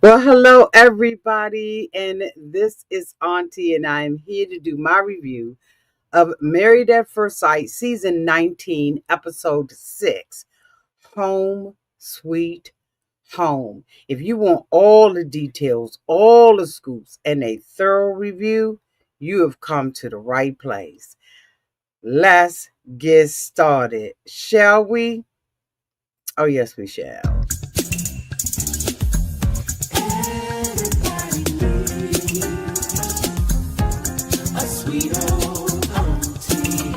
Well, hello everybody, and this is Auntie, and I am here to do my review of Married at First Sight, Season 19, Episode 6, Home Sweet Home. If you want all the details, all the scoops, and a thorough review, you have come to the right place. Let's get started, shall we? Oh, yes, we shall. A sweet old auntie.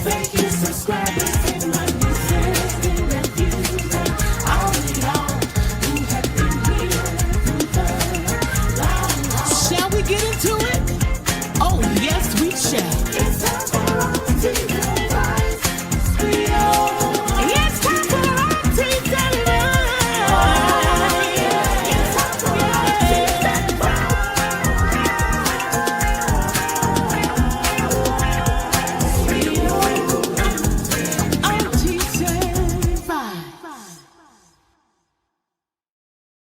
Thank you, subscribers, and my nieces and nephews, and all of y'all who have been here through the long haul. Shall we get into it? Oh, yes, we shall. It's time for Auntie Advice. Sweet old. It's time for Auntie Advice. Oh, yeah. It's time for Auntie Advice.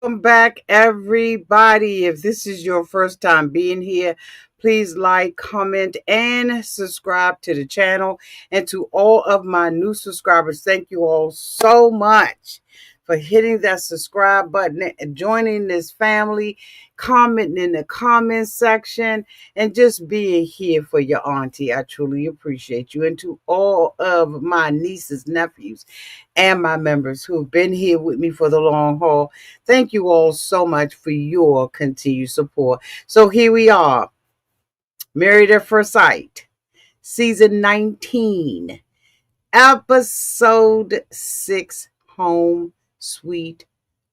Welcome back, everybody. If this is your first time being here, please like, comment, and subscribe to the channel. And to all of my new subscribers, thank you all so much for hitting that subscribe button and joining this family, commenting in the comment section, and just being here for your auntie. I truly appreciate you. And to all of my nieces, nephews, and my members who have been here with me for the long haul, thank you all so much for your continued support. So here we are, Married at First Sight, Season 19, Episode 6, Home Sweet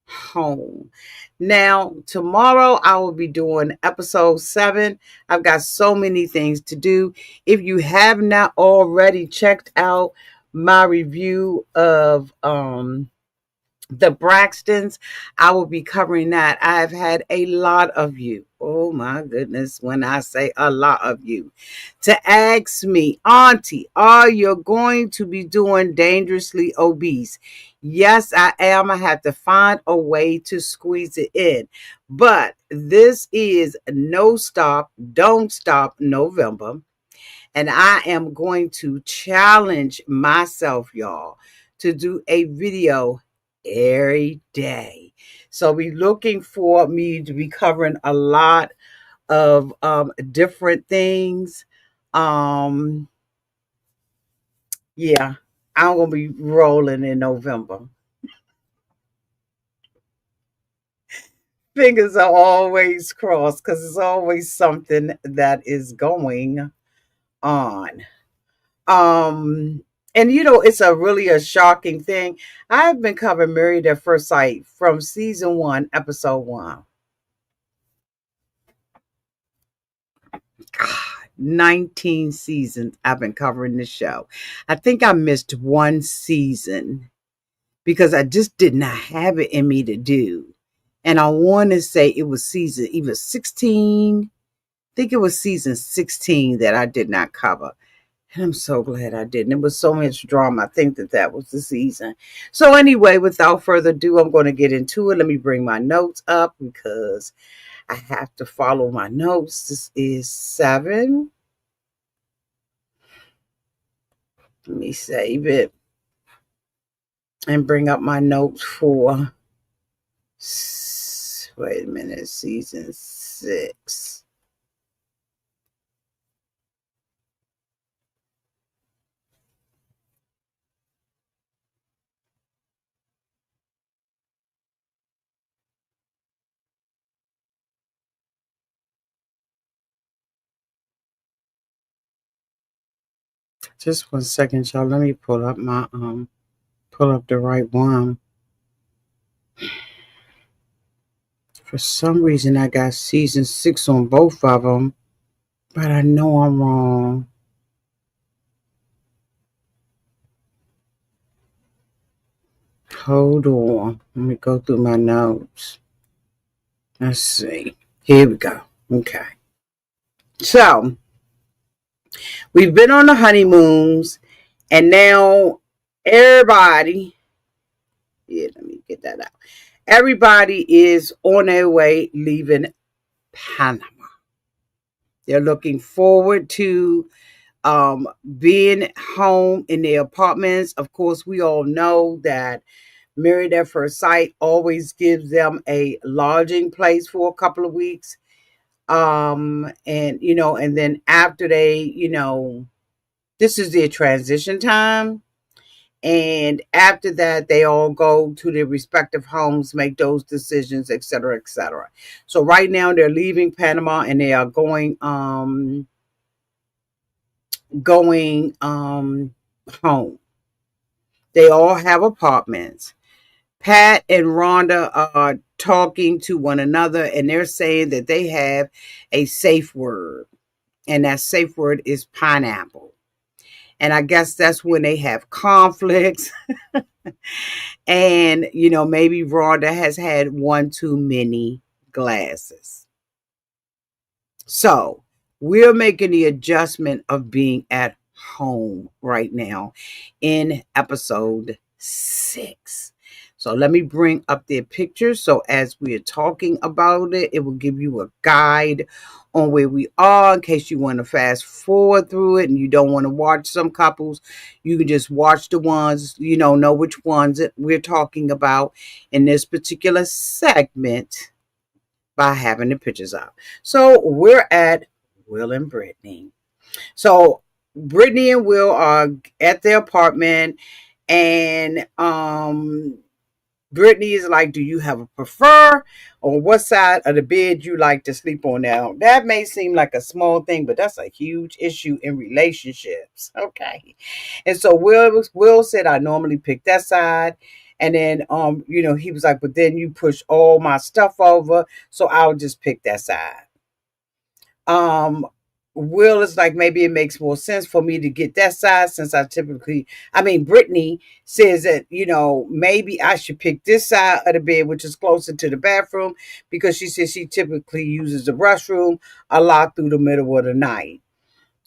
Home. Now, tomorrow I will be doing Episode 7. I've got so many things to do. If you have not already checked out my review of the Braxtons, I will be covering that. I've had a lot of you. Oh my goodness, when I say a lot of you, to ask me, Auntie, are you going to be doing Dangerously Obese? Yes, I am. I have to find a way to squeeze it in. But this is No Stop, Don't Stop November. And I am going to challenge myself, y'all, to do a video every day. So be looking for me to be covering a lot of different things. Um, yeah, I'm gonna be rolling in November. Fingers are always crossed because there's always something that is going on. Um, and it's a shocking thing. I've been covering Married at First Sight from season 1, episode 1. God, 19 seasons I've been covering this show. I think I missed one season because I just did not have it in me to do. And I want to say it was season either 16. I think it was season 16 that I did not cover. And I'm so glad I didn't. It was so much drama. I think that was the season. So anyway, without further ado, I'm going to get into it. Let me bring my notes up because I have to follow my notes. This is 7. Let me save it and bring up my notes for, wait a minute, season 6. Just 1 second, y'all. Let me pull up the right one. For some reason, I got season 6 on both of them, but I know I'm wrong. Hold on. Let me go through my notes. Let's see. Here we go. Okay. So, we've been on the honeymoons, and now everybody, yeah, let me get that out. Everybody is on their way leaving Panama. They're looking forward to being home in their apartments. Of course, we all know that Married at First Sight always gives them a lodging place for a couple of weeks. And and then after they, this is their transition time. And after that, they all go to their respective homes, make those decisions, et cetera, et cetera. So right now they're leaving Panama and they are going home. They all have apartments. Pat and Rhonda are talking to one another and they're saying that they have a safe word. And that safe word is pineapple. And I guess that's when they have conflicts. And, maybe Rhonda has had one too many glasses. So we're making the adjustment of being at home right now in episode 6. So let me bring up their pictures. So as we are talking about it, it will give you a guide on where we are in case you want to fast forward through it and you don't want to watch some couples. You can just watch the ones, know which ones that we're talking about in this particular segment by having the pictures up. So we're at Will and Brittany. So Brittany and Will are at their apartment and Brittany is like, do you have a prefer on what side of the bed you like to sleep on? Now, that may seem like a small thing, but that's a huge issue in relationships. Okay. And so Will said, I normally pick that side. And then, he was like, but then you push all my stuff over. So I'll just pick that side. Um, Will is like, maybe it makes more sense for me to get that side since Brittany says that, maybe I should pick this side of the bed, which is closer to the bathroom, because she says she typically uses the restroom a lot through the middle of the night.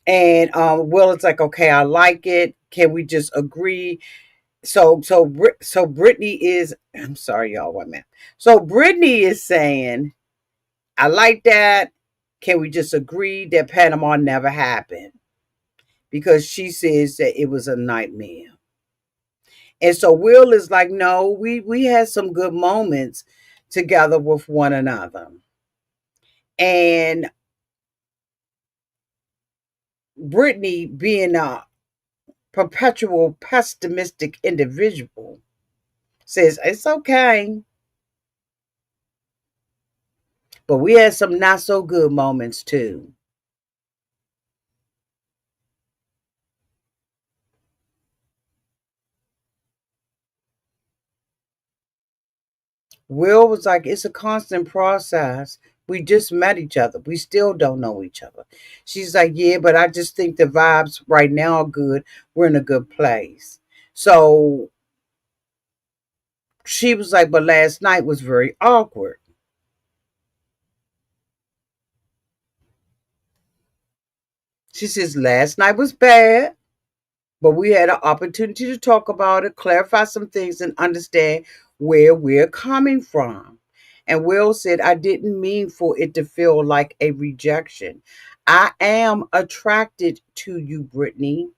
And Will is like, okay, I like it. Can we just agree? So Brittany is, I'm sorry, y'all, one minute. So Brittany is saying, I like that. Can we just agree that Panama never happened? Because she says that it was a nightmare. And so Will is like, no, we had some good moments together with one another. And Brittany, being a perpetual pessimistic individual, says it's okay. But we had some not so good moments too. Will was like, it's a constant process. We just met each other. We still don't know each other. She's like, yeah, but I just think the vibes right now are good. We're in a good place. So she was like, but last night was very awkward. She says, last night was bad, but we had an opportunity to talk about it, clarify some things, and understand where we're coming from. And Will said, I didn't mean for it to feel like a rejection. I am attracted to you, Brittany,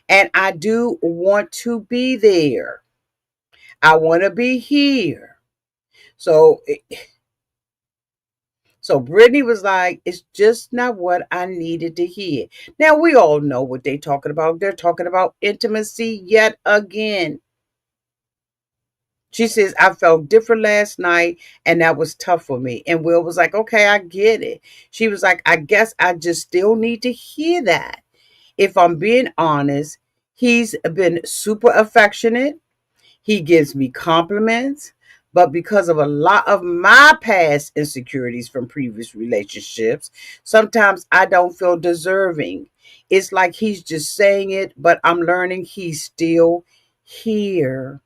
and I do want to be there. I want to be here. So, so Brittany was like, it's just not what I needed to hear. Now, we all know what they're talking about. They're talking about intimacy yet again. She says, I felt different last night and that was tough for me. And Will was like, okay, I get it. She was like, I guess I just still need to hear that. If I'm being honest, he's been super affectionate. He gives me compliments. But because of a lot of my past insecurities from previous relationships, sometimes I don't feel deserving. It's like he's just saying it, but I'm learning he's still here.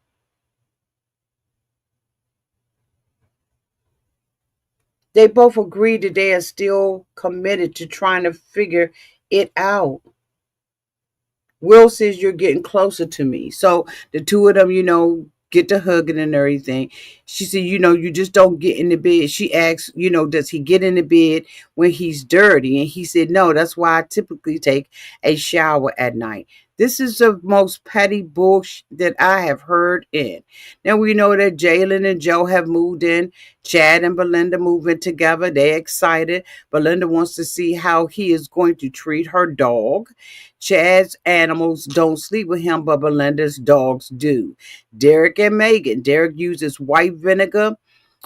They both agree that they are still committed to trying to figure it out. Will says, you're getting closer to me. So the two of them, get to hugging and everything. She said, you just don't get in the bed. She asked, does he get in the bed when he's dirty? And he said, no, that's why I typically take a shower at night. This is the most petty bullshit that I have heard in. Now we know that Jalen and Joe have moved in. Chad and Belinda moving together. They're excited. Belinda wants to see how he is going to treat her dog. Chad's animals don't sleep with him, but Belinda's dogs do. Derek and Megan. Derek uses white vinegar,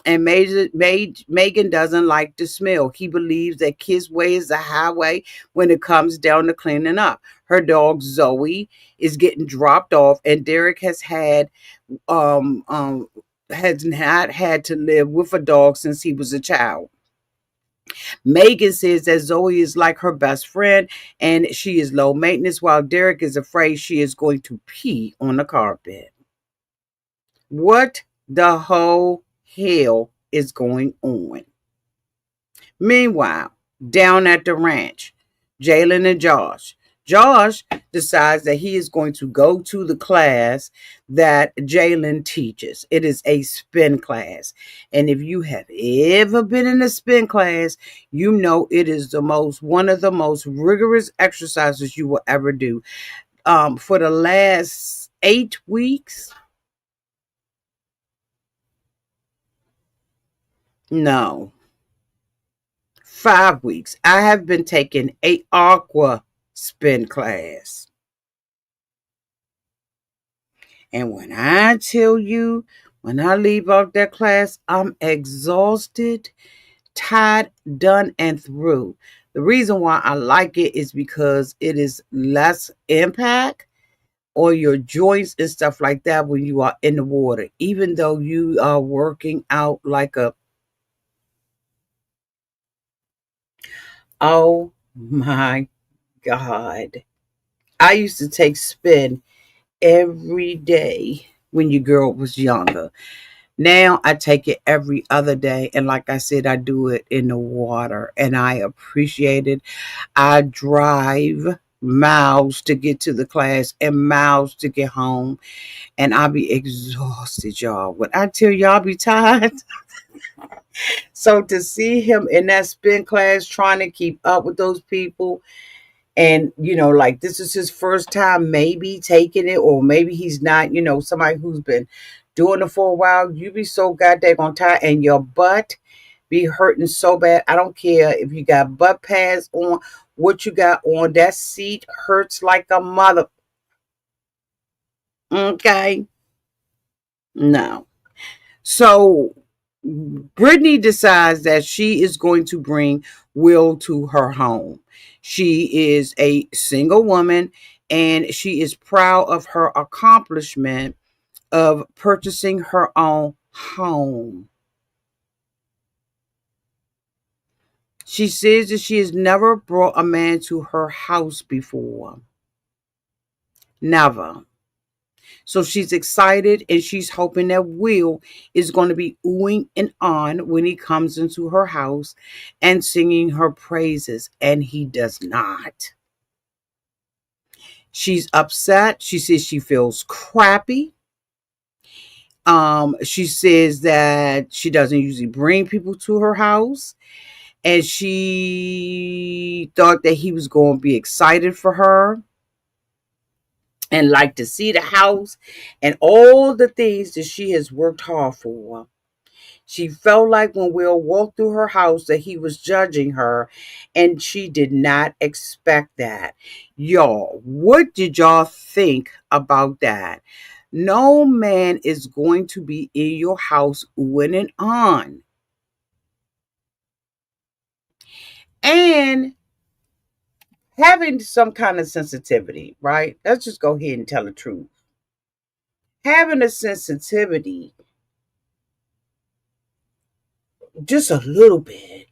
and Megan doesn't like the smell. He believes that Kids Way is the highway when it comes down to cleaning up. Her dog Zoe is getting dropped off, and Derek um um has not had to live with a dog since he was a child. Megan says that Zoe is like her best friend and she is low maintenance, while Derek is afraid she is going to pee on the carpet. What the whole hell is going on? Meanwhile, down at the ranch, Jalen and Josh decides that he is going to go to the class that Jalen teaches. It is a spin class. And if you have ever been in a spin class, you know it is one of the most rigorous exercises you will ever do. For the last 8 weeks, no, 5 weeks, I have been taking a aqua spin class. And when I tell you, when I leave out that class, I'm exhausted, tired, done, and through. The reason why I like it is because it is less impact on your joints and stuff like that when you are in the water, even though you are working out like a, oh my God. I used to take spin every day when your girl was younger. Now I take it every other day. And like I said, I do it in the water and I appreciate it. I drive miles to get to the class and miles to get home. And I'll be exhausted, y'all. When I tell y'all I'll be tired. So to see him in that spin class trying to keep up with those people, and like this is his first time maybe taking it, or maybe he's not, somebody who's been doing it for a while, you be so goddamn tired and your butt be hurting so bad. I don't care if you got butt pads on, what you got on, that seat hurts like a mother. Okay, no. So Brittany decides that she is going to bring Will to her home. She is a single woman and she is proud of her accomplishment of purchasing her own home. She says that she has never brought a man to her house before. Never. So she's excited and she's hoping that Will is going to be oohing and on when he comes into her house and singing her praises. And he does not. She's upset. She says she feels crappy. She says that she doesn't usually bring people to her house. And she thought that he was going to be excited for her and like to see the house and all the things that she has worked hard for. She felt like when Will walked through her house that he was judging her, and she did not expect that. Y'all, what did y'all think about that? No man is going to be in your house winning on. And having some kind of sensitivity, right? Let's just go ahead and tell the truth. Having a sensitivity, just a little bit.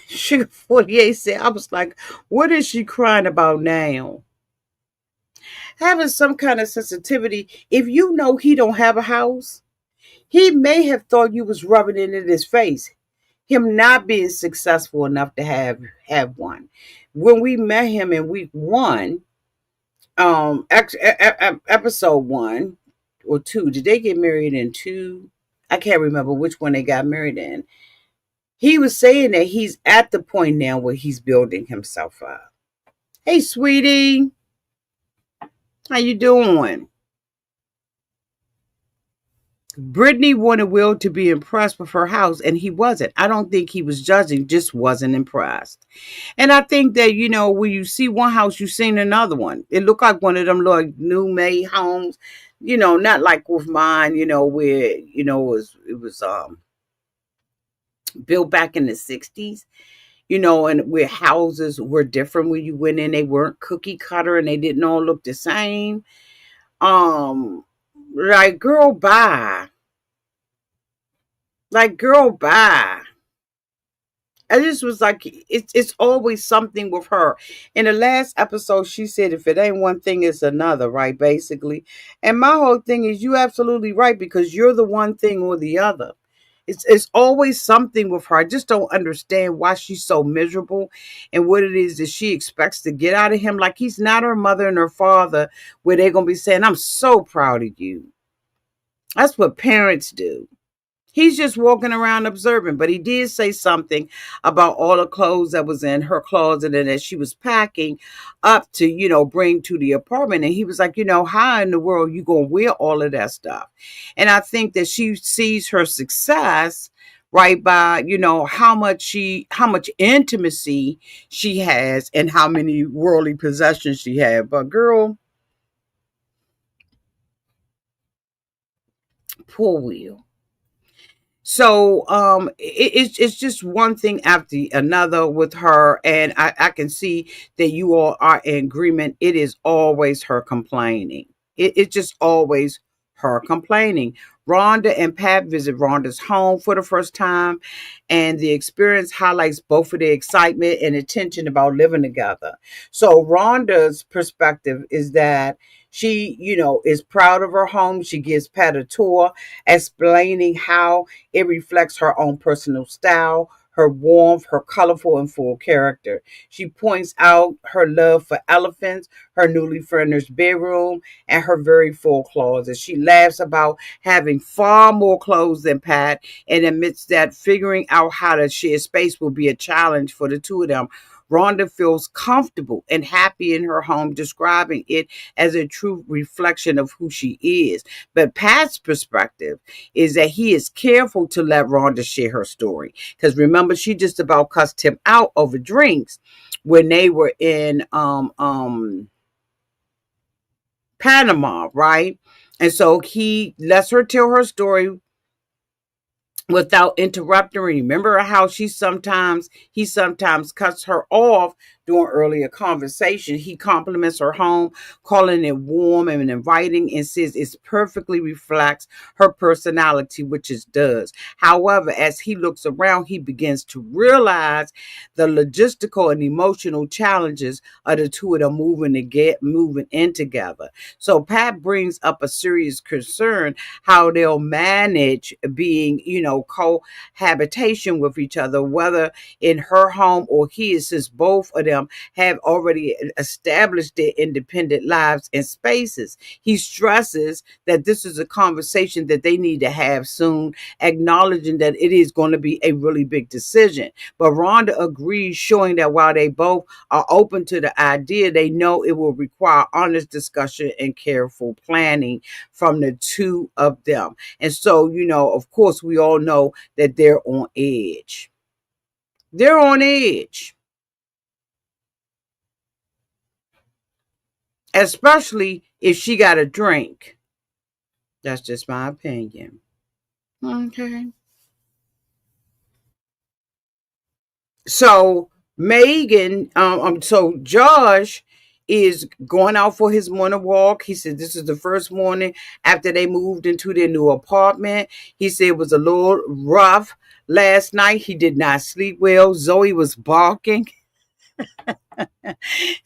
Sugar 48 said, I was like, what is she crying about now? Having some kind of sensitivity, if you know he don't have a house, he may have thought you was rubbing it in his face. Him not being successful enough to have one. When we met him in week 1, episode 1 or 2. Did they get married in 2? I can't remember which one they got married in. He was saying that he's at the point now where he's building himself up. Hey, sweetie, how you doing? Brittany wanted Will to be impressed with her house, and he wasn't. I don't think he was judging, just wasn't impressed. And I think that, when you see one house, you've seen another one. It looked like one of them like new made homes, not like with mine, where, it was built back in the 60s, and where houses were different when you went in. They weren't cookie cutter and they didn't all look the same. Um, like, girl, bye. Like, girl, bye. I just was like, it's always something with her. In the last episode, she said, if it ain't one thing, it's another, right? Basically. And my whole thing is, you absolutely right, because you're the one thing or the other. It's always something with her. I just don't understand why she's so miserable and what it is that she expects to get out of him. Like, he's not her mother and her father, where they're gonna be saying, I'm so proud of you. That's what parents do. He's just walking around observing, but he did say something about all the clothes that was in her closet and that she was packing up to, bring to the apartment. And he was like, how in the world you going to wear all of that stuff? And I think that she sees her success right by, how much intimacy she has and how many worldly possessions she had. But girl, poor Will. So it's just one thing after another with her, and I can see that you all are in agreement. It is always her complaining. It's just always her complaining. Rhonda and Pat visit Rhonda's home for the first time, and the experience highlights both of their excitement and attention about living together. So Rhonda's perspective is that she, is proud of her home. She gives Pat a tour, explaining how it reflects her own personal style, her warmth, her colorful and full character. She points out her love for elephants, her newly furnished bedroom, and her very full closet. She laughs about having far more clothes than Pat and admits that figuring out how to share space will be a challenge for the two of them. Rhonda feels comfortable and happy in her home, describing it as a true reflection of who she is. But Pat's perspective is that he is careful to let Rhonda share her story. Because remember, she just about cussed him out over drinks when they were in Panama, right? And so he lets her tell her story without interrupting her. Remember how he sometimes cuts her off during earlier conversation. He compliments her home, calling it warm and inviting, and says it perfectly reflects her personality, which it does. However, as he looks around, he begins to realize the logistical and emotional challenges of the two of them moving in together. So Pat brings up a serious concern how they'll manage being, cohabitation with each other, whether in her home or his, since both of them have already established their independent lives and spaces. He stresses that this is a conversation that they need to have soon, acknowledging that it is going to be a really big decision. But Rhonda agrees, showing that while they both are open to the idea, they know it will require honest discussion and careful planning from the two of them. And so, of course, we all know that they're on edge. They're on edge, especially if she got a drink. That's just my opinion. Okay. So so Josh is going out for his morning walk. He said this is the first morning after they moved into their new apartment. He said it was a little rough last night. He did not sleep well. Zoe was barking.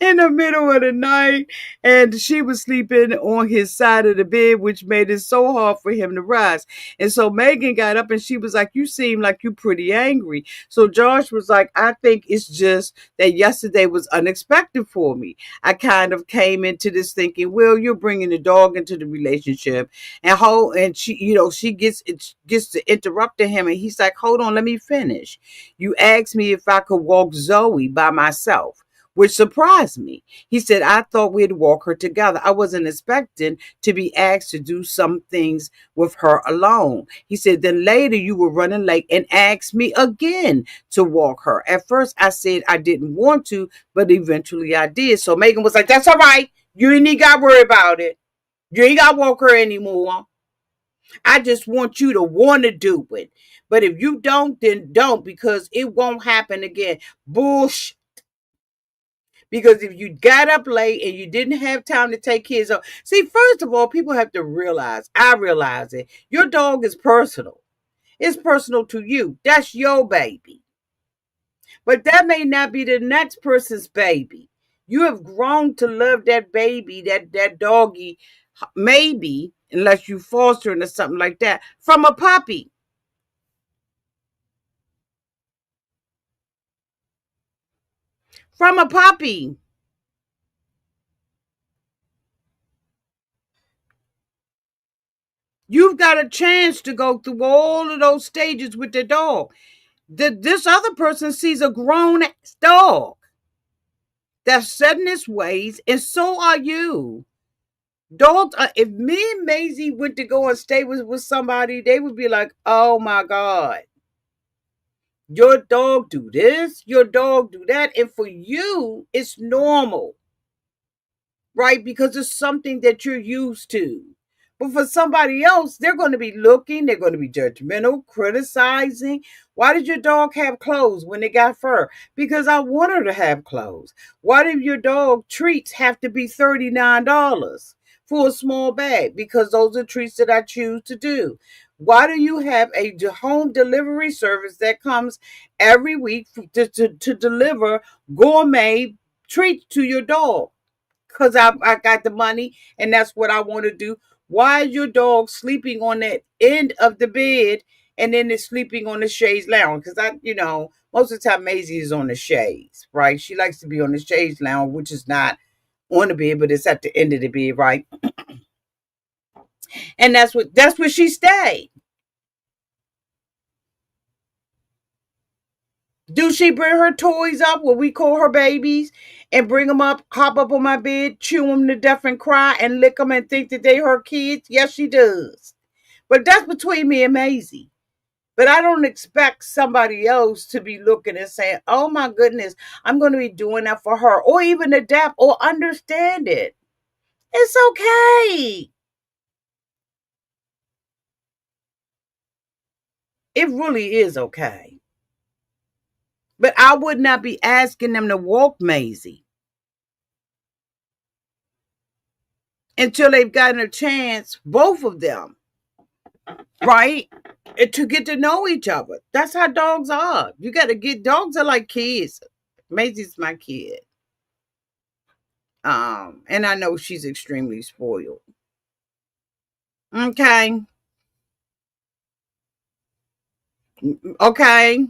in the middle of the night, and she was sleeping on his side of the bed, which made it so hard for him to rise. And so Megan got up and she was like, "You seem like you're pretty angry." So Josh was like, "I think it's just that yesterday was unexpected for me. I kind of came into this thinking, well, you're bringing the dog into the relationship, and she, she gets to interrupting him, and he's like, hold on, let me finish. You asked me if I could walk Zoe by myself, which surprised me. He said, I thought we'd walk her together. I wasn't expecting to be asked to do some things with her alone. He said, then later you were running late and asked me again to walk her. At first I said I didn't want to, but eventually I did. So Megan was like, that's all right. You ain't got to worry about it. You ain't got to walk her anymore. I just want you to want to do it. But if you don't, then don't, because it won't happen again. Bullshit. Because if you got up late and you didn't have time to take kids off. See, first of all, people have to realize, I realize it, your dog is personal. It's personal to you. That's your baby. But that may not be the next person's baby. You have grown to love that baby, that doggy, maybe, unless you fostering or something like that, from a puppy. From a puppy. You've got a chance to go through all of those stages with the dog. This other person sees a grown dog that's set in its ways, and so are you. Dogs, if me and Maisie went to go and stay with somebody, they would be like, oh my God, your dog do this, your dog do that. And for you, it's normal, right? Because it's something that you're used to. But for somebody else, they're going to be looking, they're going to be judgmental, criticizing. Why did your dog have clothes when it got fur? Because I want her to have clothes. Why did your dog treats have to be $39 for a small bag? Because those are treats that I choose to do. Why do you have a home delivery service that comes every week to deliver gourmet treats to your dog? Because I got the money and that's what I want to do. Why is your dog sleeping on that end of the bed and then it's sleeping on the chaise lounge? Because most of the time Maisie is on the chaise, right? She likes to be on the chaise lounge, which is not on the bed, but it's at the end of the bed, right? And that's where she stayed. Do she bring her toys up, what we call her babies, and bring them up, hop up on my bed, chew them to death and cry and lick them and think that they her kids? Yes, she does. But that's between me and Maisie. But I don't expect somebody else to be looking and saying, oh my goodness, I'm going to be doing that for her, or even adapt or understand it. It's okay. It really is okay. But I would not be asking them to walk Maisie until they've gotten a chance, both of them, right? And to get to know each other. That's how dogs are. You got to get, dogs are like kids. Maisie's my kid. And I know she's extremely spoiled. Okay. Okay.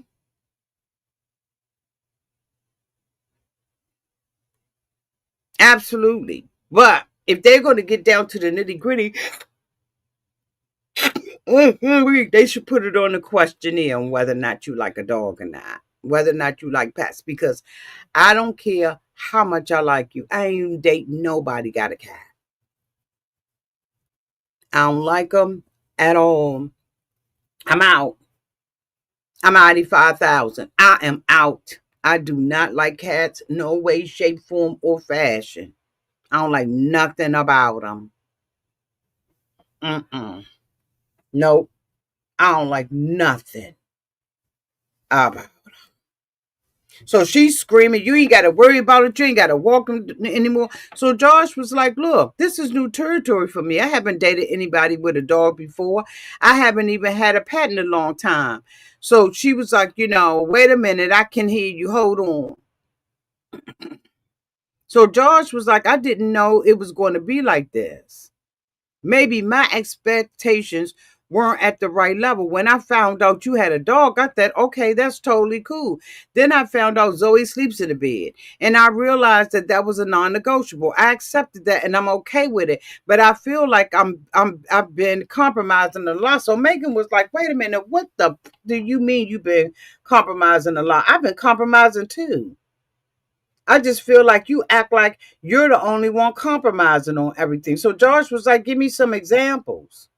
Absolutely. But if they're going to get down to the nitty gritty, they should put it on the questionnaire on whether or not you like a dog or not, whether or not you like pets. Because I don't care how much I like you. I ain't dating nobody got a cat. I don't like them at all. I'm out. I'm 85,000. I am out. I do not like cats, no way, shape, form, or fashion. I don't like nothing about them. Mm-mm. Nope. I don't like nothing about. So she's screaming, you ain't got to worry about it. You ain't got to walk them anymore. So Josh was like, look, this is new territory for me. I haven't dated anybody with a dog before. I haven't even had a pet in a long time. So she was like, wait a minute. I can hear you. Hold on. So George was like, I didn't know it was going to be like this. Maybe my expectations weren't at the right level. When I found out you had a dog, I thought, okay, that's totally cool. Then I found out Zoe sleeps in the bed, and I realized that that was a non-negotiable. I accepted that, and I'm okay with it. But I feel like I've been compromising a lot. So Megan was like, wait a minute, what the do you mean you've been compromising a lot? I've been compromising too. I just feel like you act like you're the only one compromising on everything. So George was like, give me some examples.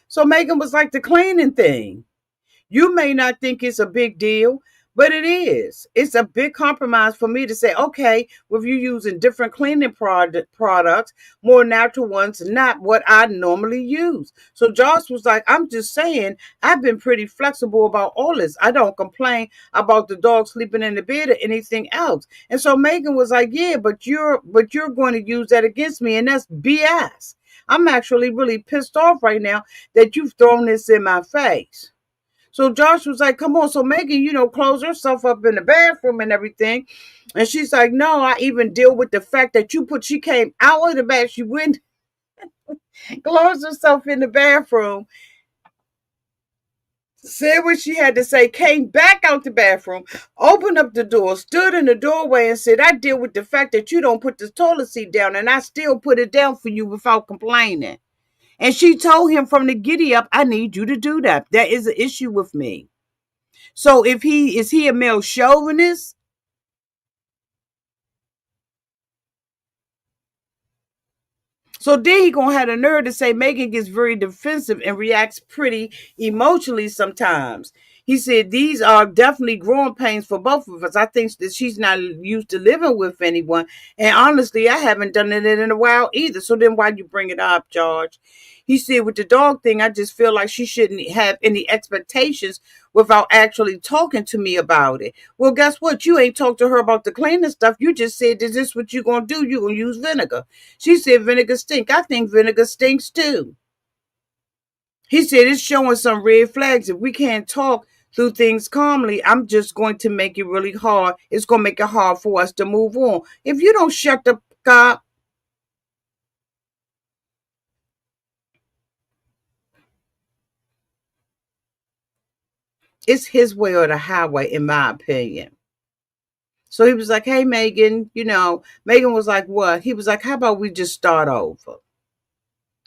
So Megan was like, the cleaning thing. You may not think it's a big deal, but it is. It's a big compromise for me to say, okay, with you using different cleaning products, more natural ones, not what I normally use. So Josh was like, I'm just saying, I've been pretty flexible about all this. I don't complain about the dog sleeping in the bed or anything else. And so Megan was like, yeah, but you're going to use that against me, and that's BS. I'm actually really pissed off right now that you've thrown this in my face. So Josh was like, come on. So Megan, closed herself up in the bathroom and everything. And she's like, no, I even deal with the fact that she came out of the bath. She went, closed herself in the bathroom, said what she had to say, came back out the bathroom, opened up the door, stood in the doorway and said, I deal with the fact that you don't put the toilet seat down, and I still put it down for you without complaining. And she told him from the giddy up, I need you to do that. That is an issue with me. So if he a male chauvinist? So then he gonna have the nerve to say Megan gets very defensive and reacts pretty emotionally sometimes. He said these are definitely growing pains for both of us. I think that she's not used to living with anyone, and honestly, I haven't done it in a while either. So then why you bring it up, George? He said with the dog thing, I just feel like she shouldn't have any expectations without actually talking to me about it. Well, guess what? You ain't talked to her about the cleaning stuff. You just said, is this what you gonna do? You gonna use vinegar? She said vinegar stink. I think vinegar stinks too. He said it's showing some red flags. If we can't talk through things calmly, I'm just going to make it really hard. It's going to make it hard for us to move on. If you don't shut the fuck up, it's his way or the highway, in my opinion. So he was like, hey, Megan, Megan was like, what? He was like, how about we just start over?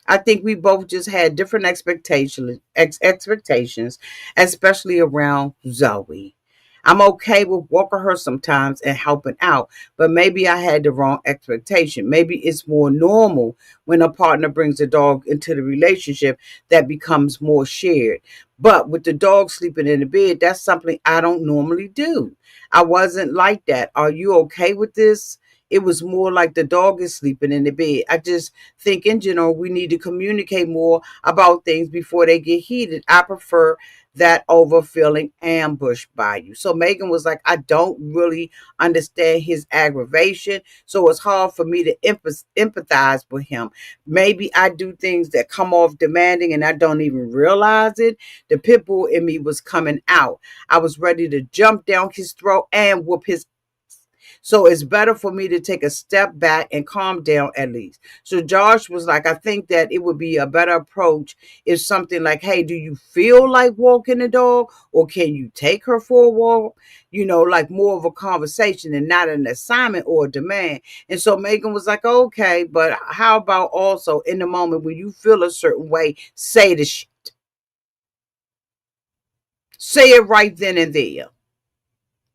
I think we both just had different expectations, especially around Zoe. I'm okay with walking her sometimes and helping out, but maybe I had the wrong expectation. Maybe it's more normal when a partner brings a dog into the relationship that becomes more shared. But with the dog sleeping in the bed, that's something I don't normally do. I wasn't like that. Are you okay with this? It was more like the dog is sleeping in the bed. I just think in general we need to communicate more about things before they get heated. I prefer that over feeling ambushed by you. So Megan was like, I don't really understand his aggravation. So it's hard for me to empathize with him. Maybe I do things that come off demanding and I don't even realize it. The pit bull in me was coming out. I was ready to jump down his throat and whoop his. So it's better for me to take a step back and calm down at least. So Josh was like, I think that it would be a better approach if something like, hey, do you feel like walking the dog, or can you take her for a walk? Like more of a conversation and not an assignment or a demand. And so Megan was like, okay, but how about also in the moment when you feel a certain way, say the shit. Say it right then and there.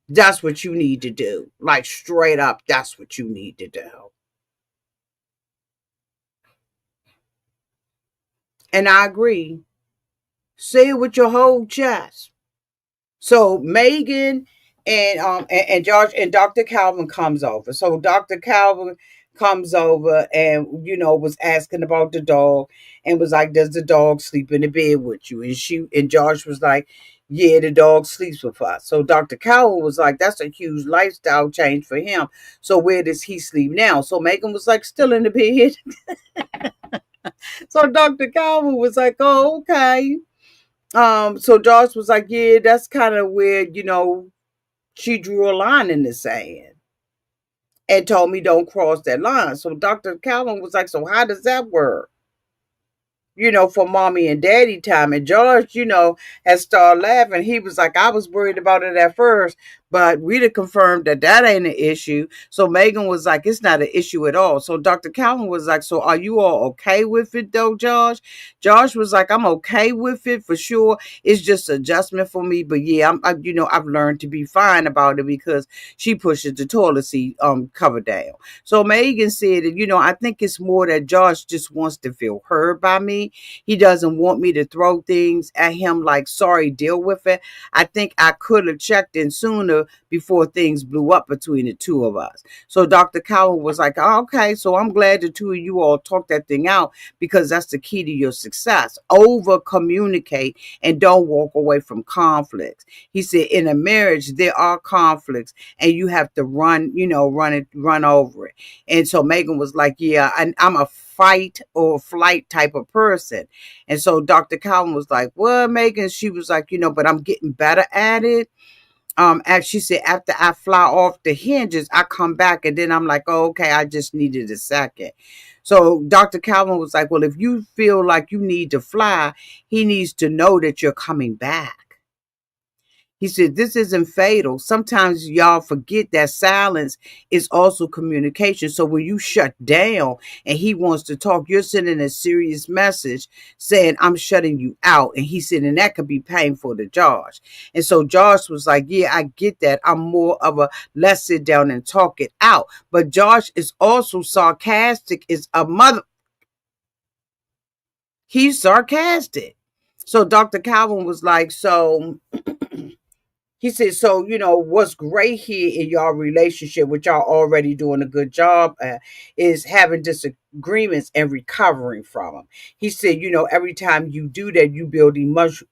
That's what you need to do. Like straight up, that's what you need to do. And I agree. Say it with your whole chest. So Megan and George and Dr. Calvin comes over. So Dr. Calvin comes over and was asking about the dog and was like, does the dog sleep in the bed with you? And George was like, yeah, the dog sleeps with us. So Dr. Calvin was like, that's a huge lifestyle change for him. So where does he sleep now? So Megan was like, still in the bed. So Dr. Calvin was like, oh, okay. So Josh was like, yeah, that's kind of where, she drew a line in the sand. and told me don't cross that line. So Dr. Calvin was like, so how does that work? For mommy and daddy time. And George, had started laughing. He was like, I was worried about it at first, but we'd have confirmed that that ain't an issue. So Megan was like, it's not an issue at all. So Dr. Calvin was like, so are you all okay with it though, Josh? Josh was like, I'm okay with it for sure. It's just adjustment for me. But yeah, I've learned to be fine about it because she pushes the toilet seat cover down. So Megan said that, I think it's more that Josh just wants to feel heard by me. He doesn't want me to throw things at him like, sorry, deal with it. I think I could have checked in sooner before things blew up between the two of us. So Dr. Cowell was like, oh, okay, so I'm glad the two of you all talked that thing out because that's the key to your success. Over communicate and don't walk away from conflicts. He said, in a marriage, there are conflicts and you have to run over it. And so Megan was like, yeah, I'm a fight or flight type of person. And so Dr. Calvin was like, well, Megan, she was like, but I'm getting better at it. As she said, after I fly off the hinges, I come back and then I'm like, oh, okay, I just needed a second. So Dr. Calvin was like, well, if you feel like you need to fly, he needs to know that you're coming back. He said, this isn't fatal. Sometimes y'all forget that silence is also communication. So when you shut down and he wants to talk, you're sending a serious message saying, I'm shutting you out. And he said, and that could be painful to Josh. And so Josh was like, yeah, I get that. I'm more of a let's sit down and talk it out. But Josh is also sarcastic, is a mother. He's sarcastic. So Dr. Calvin was like, so he said, so, what's great here in y'all relationship, which y'all already doing a good job is having disagreements and recovering from them. He said, every time you do that, you build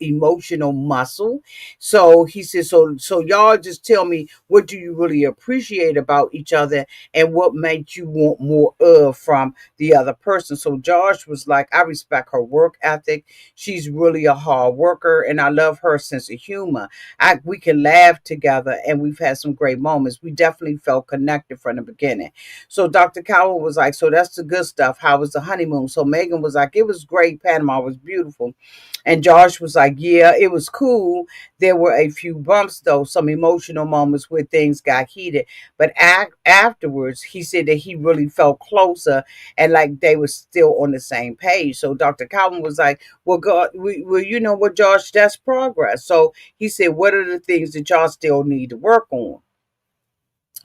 emotional muscle. So he said, so y'all just tell me, what do you really appreciate about each other and what makes you want more of from the other person? So Josh was like, I respect her work ethic. She's really a hard worker and I love her sense of humor. We can laugh together and we've had some great moments. We definitely felt connected from the beginning. So Dr. Cowell was like, so that's the good stuff. How was the honeymoon? So Megan was like, it was great. Panama was beautiful. And Josh was like, yeah, it was cool. There were a few bumps, though, some emotional moments where things got heated. But afterwards, he said that he really felt closer and like they were still on the same page. So Dr. Calvin was like, well, God, you know what, Josh, that's progress. So he said, what are the things that y'all still need to work on?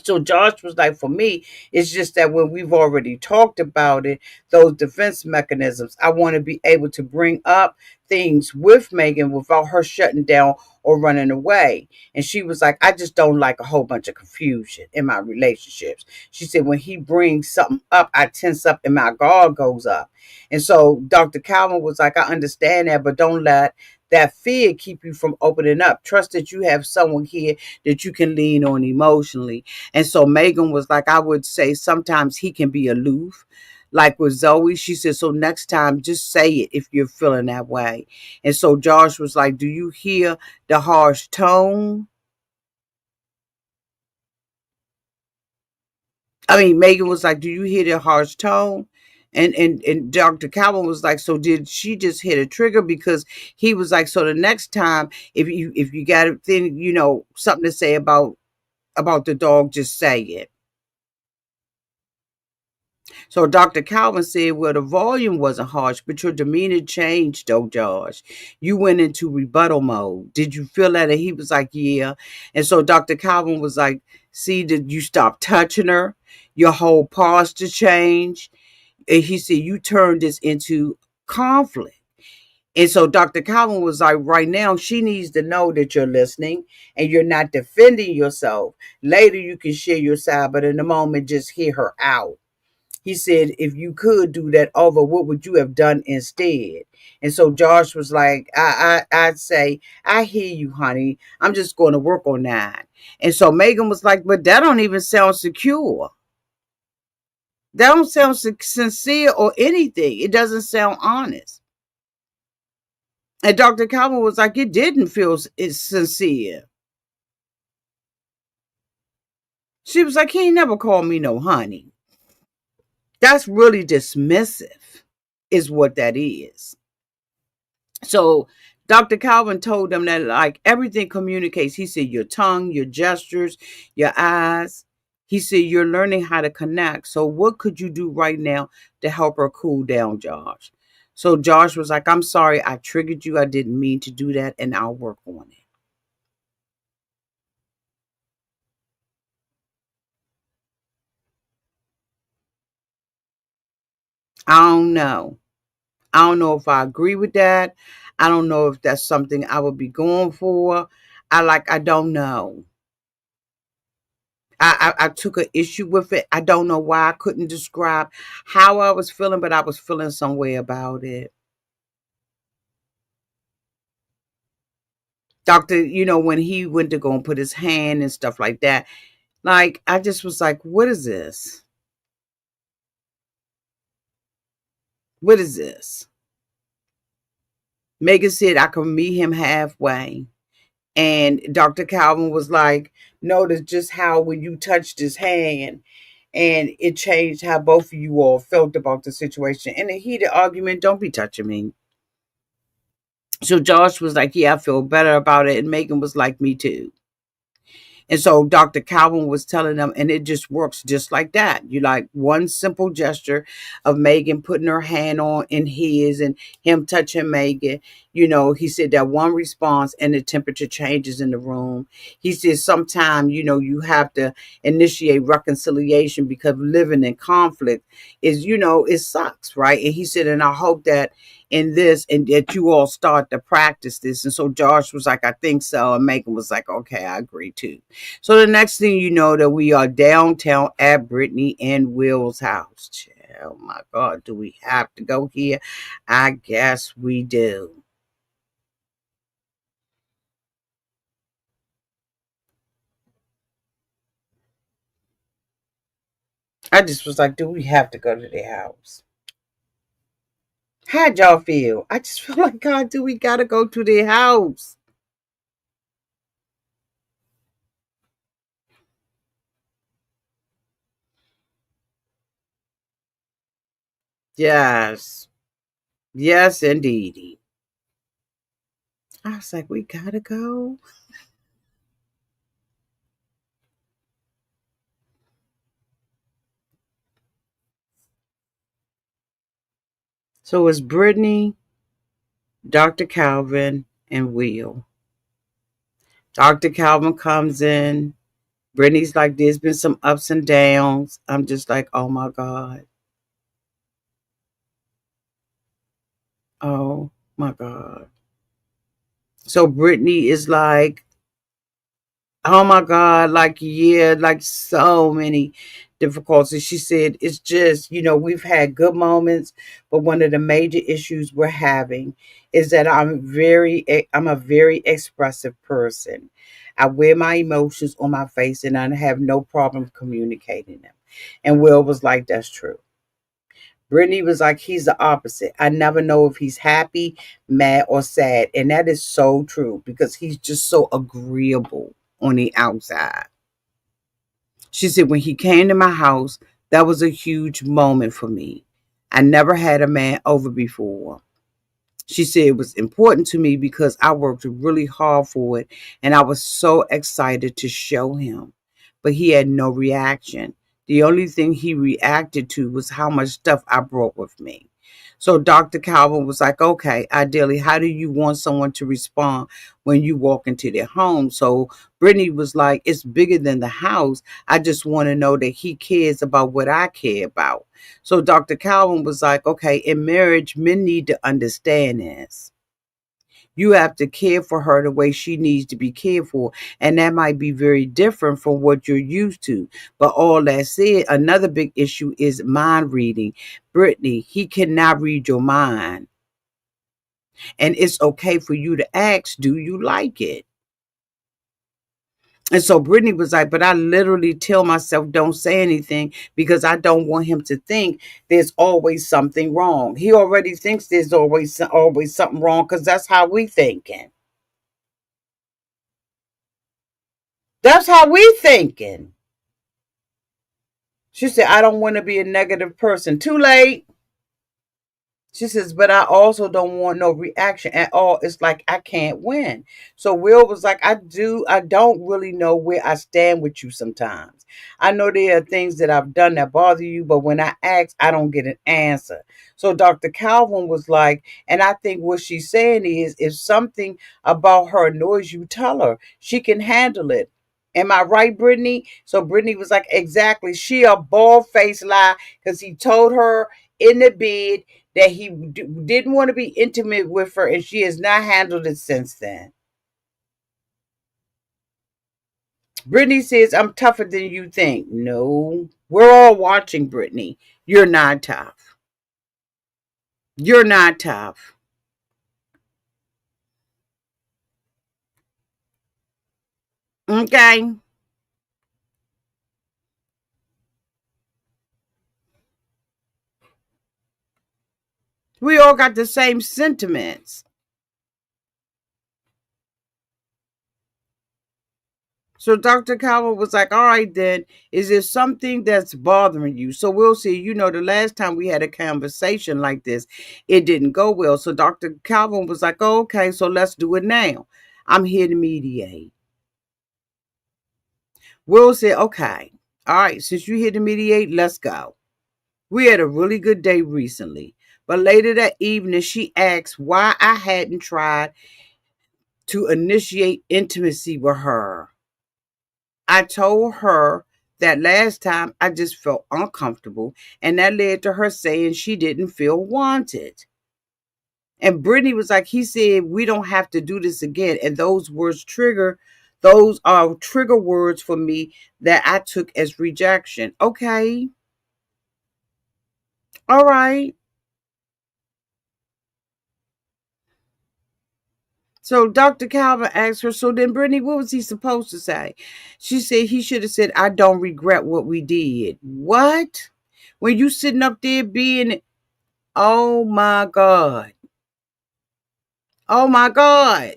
So Josh was like, for me, it's just that when we've already talked about it, those defense mechanisms, I want to be able to bring up things with Megan without her shutting down or running away. And she was like, I just don't like a whole bunch of confusion in my relationships. She said, when he brings something up, I tense up and my guard goes up. And so Dr. Calvin was like, I understand that, but don't let that fear keep you from opening up. Trust that you have someone here that you can lean on emotionally. And so Megan was like, I would say sometimes he can be aloof. Like with Zoe, she said, so next time just say it if you're feeling that way. And so Josh was like, do you hear the harsh tone? Megan was like, do you hear the harsh tone? And Dr. Calvin was like, so did she just hit a trigger? Because he was like, so the next time if you got a thing, something to say about the dog, just say it. So Dr. Calvin said, well, the volume wasn't harsh, but your demeanor changed, though, Josh. You went into rebuttal mode. Did you feel that? And he was like, yeah. And so Dr. Calvin was like, see, did you stop touching her? Your whole posture changed. And he said, you turned this into conflict. And so Dr. Calvin was like, right now, she needs to know that you're listening and you're not defending yourself. Later, you can share your side, but in the moment, just hear her out. He said, if you could do that over, what would you have done instead? And so Josh was like, I'd say, I hear you, honey. I'm just going to work on that. And so Megan was like, but that don't even sound secure. That don't sound sincere or anything. It doesn't sound honest. And Dr. Calvin was like, it didn't feel sincere. She was like, he ain't never called me no honey. That's really dismissive, is what that is. So Dr. Calvin told them that like everything communicates. He said your tongue, your gestures, your eyes. He said you're learning how to connect. So what could you do right now to help her cool down, Josh? So Josh was like, I'm sorry, I triggered you. I didn't mean to do that, and I'll work on it. I don't know. I don't know if I agree with that. I don't know if that's something I would be going for. I don't know. I took an issue with it. I don't know why I couldn't describe how I was feeling, but I was feeling some way about it. Doctor, when he went to go and put his hand and stuff like that, like I just was like, what is this? What is this? Megan said I could meet him halfway. And Dr. Calvin was like, notice just how when you touched his hand and it changed how both of you all felt about the situation. In a heated argument, don't be touching me. So Josh was like, yeah, I feel better about it. And Megan was like, me too. And so Dr. Calvin was telling them, and it just works just like that. You like one simple gesture of Megan putting her hand on in his and him touching Megan. He said that one response and the temperature changes in the room. He said sometimes, you have to initiate reconciliation because living in conflict is, it sucks, right? And he said, and I hope that in this and that you all start to practice this. And so Josh was like, I think so. And Megan was like, okay, I agree too. So the next thing you know that we are downtown at Brittany and Will's house. Oh my God, do we have to go here? I guess we do. I just was like, do we have to go to their house? How'd y'all feel? I just feel like, God, do we gotta go to their house? Yes. Yes, indeedy. I was like, we gotta go. So it's Brittany, Dr. Calvin, and Will. Dr. Calvin comes in. Brittany's like, there's been some ups and downs. I'm just like, oh my God. Oh my God. So Brittany is like, oh my God, like, yeah, like so many difficulties. She said, it's just, we've had good moments, but one of the major issues we're having is that I'm a very expressive person. I wear my emotions on my face and I have no problem communicating them. And Will was like, that's true. Brittany was like, he's the opposite. I never know if he's happy, mad, or sad. And that is so true because he's just so agreeable on the outside. She said, when he came to my house, that was a huge moment for me. I never had a man over before. She said it was important to me because I worked really hard for it and I was so excited to show him. But he had no reaction. The only thing he reacted to was how much stuff I brought with me. So Dr. Calvin was like, okay, ideally, how do you want someone to respond when you walk into their home? So Brittany was like, it's bigger than the house. I just want to know that he cares about what I care about. So Dr. Calvin was like, okay, in marriage, men need to understand this. You have to care for her the way she needs to be cared for. And that might be very different from what you're used to. But all that said, another big issue is mind reading. Brittany, he cannot read your mind. And it's okay for you to ask, do you like it? And so Brittany was like, but I literally tell myself, don't say anything because I don't want him to think there's always something wrong. He already thinks there's always something wrong because that's how we thinking. That's how we thinking. She said, I don't want to be a negative person. Too late. She says, but I also don't want no reaction at all. It's like I can't win. So Will was like, I don't really know where I stand with you sometimes. I know there are things that I've done that bother you, but when I ask, I don't get an answer. So Dr. Calvin was like, and I think what she's saying is, if something about her annoys you, tell her. She can handle it. Am I right, Brittany? So Brittany was like, exactly. She a bald-faced lie because he told her in the bed that he didn't want to be intimate with her, and she has not handled it since then. Brittany says, I'm tougher than you think. No, we're all watching, Brittany. You're not tough. You're not tough. Okay? We all got the same sentiments. So Dr. Calvin was like, all right, then, is there something that's bothering you? So we'll see. The last time we had a conversation like this, it didn't go well. So Dr. Calvin was like, oh, okay, so let's do it now. I'm here to mediate. Will said, okay, all right, since you're here to mediate, let's go. We had a really good day recently. But later that evening, she asked why I hadn't tried to initiate intimacy with her. I told her that last time I just felt uncomfortable, and that led to her saying she didn't feel wanted. And Brittany was like, he said, we don't have to do this again. And those are trigger words for me that I took as rejection. Okay. All right. So Dr. Calvin asked her, so then, Brittany, what was he supposed to say? She said he should have said, I don't regret what we did. What? When you sitting up there being, oh my God. Oh my God.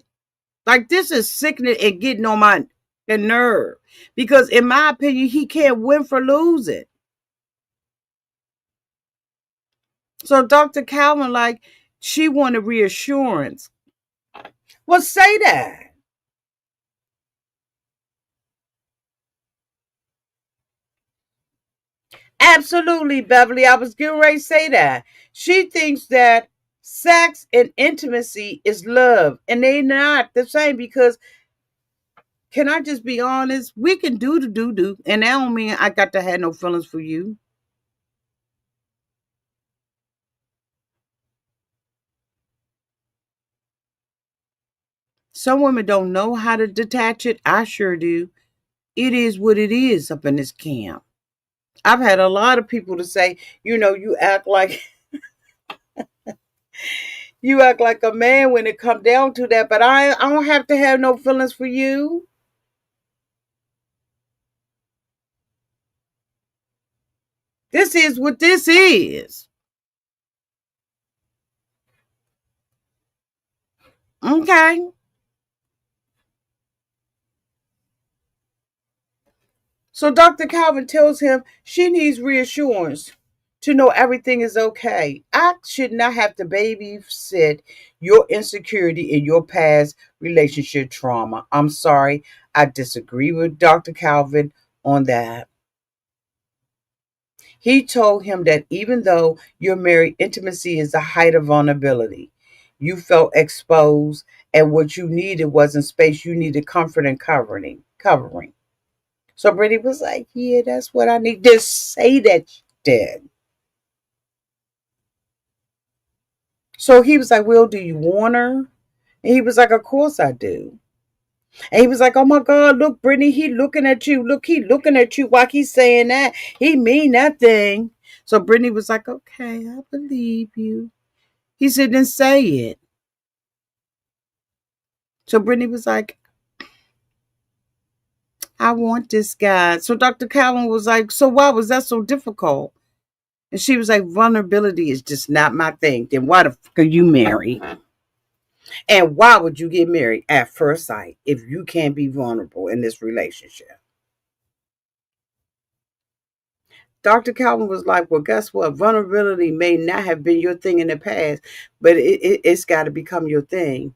Like, this is sickening and getting on my nerve. Because in my opinion, he can't win for losing. So Dr. Calvin, like, she wanted reassurance. Well, say that. Absolutely, Beverly. I was getting ready to say that. She thinks that sex and intimacy is love, and they're not the same because, can I just be honest? We can do the do, and that don't mean I got to have no feelings for you. Some women don't know how to detach it. I sure do. It is what it is up in this camp. I've had a lot of people to say, you act like you act like a man when it come down to that, but I don't have to have no feelings for you. This is what this is. Okay. So Dr. Calvin tells him she needs reassurance to know everything is okay. I should not have to babysit your insecurity and your past relationship trauma. I'm sorry. I disagree with Dr. Calvin on that. He told him that even though you're married, intimacy is the height of vulnerability. You felt exposed, and what you needed wasn't space. You needed comfort and covering. So Brittany was like, yeah, that's what I need. Just say that you did. So he was like, well, do you want her? And he was like, of course I do. And he was like, oh my God, look, Brittany, he looking at you. Look, he looking at you while he's saying that. He mean that thing. So Brittany was like, okay, I believe you. He said, then say it. So Brittany was like, I want this guy. So Dr. Calvin was like, so why was that so difficult? And she was like, vulnerability is just not my thing. Then why the fuck are you married? And why would you get married at first sight if you can't be vulnerable in this relationship? Dr. Calvin was like, well, guess what? Vulnerability may not have been your thing in the past, but it's got to become your thing.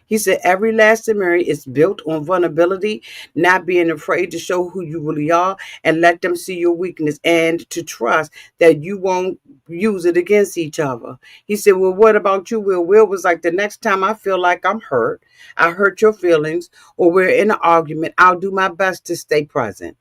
He said, every lasting marriage is built on vulnerability, not being afraid to show who you really are and let them see your weakness and to trust that you won't use it against each other. He said, well, what about you, Will? Will was like, the next time I feel like I'm hurt, I hurt your feelings, or we're in an argument, I'll do my best to stay present,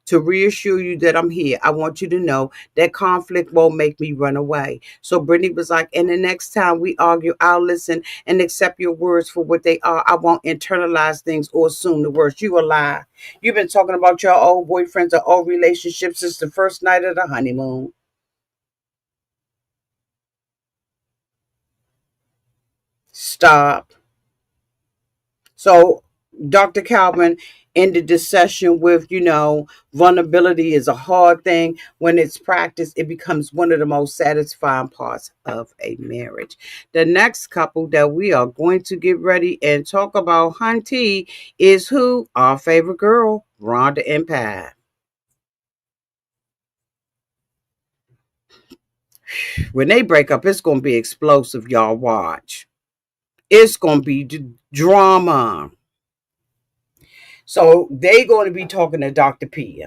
to reassure you that I'm here. I want you to know that conflict won't make me run away. So Brittany was like, and the next time we argue, I'll listen and accept your words for what they are. I won't internalize things or assume the worst. You a lie. You've been talking about your old boyfriends or old relationships since the first night of the honeymoon. Stop. So Dr. Calvin ended this session with, vulnerability is a hard thing. When it's practiced, it becomes one of the most satisfying parts of a marriage. The next couple that we are going to get ready and talk about, Hunty, is who? Our favorite girl, Rhonda and Pat. When they break up, it's going to be explosive, y'all. Watch. It's going to be drama. So they going to be talking to Dr. P.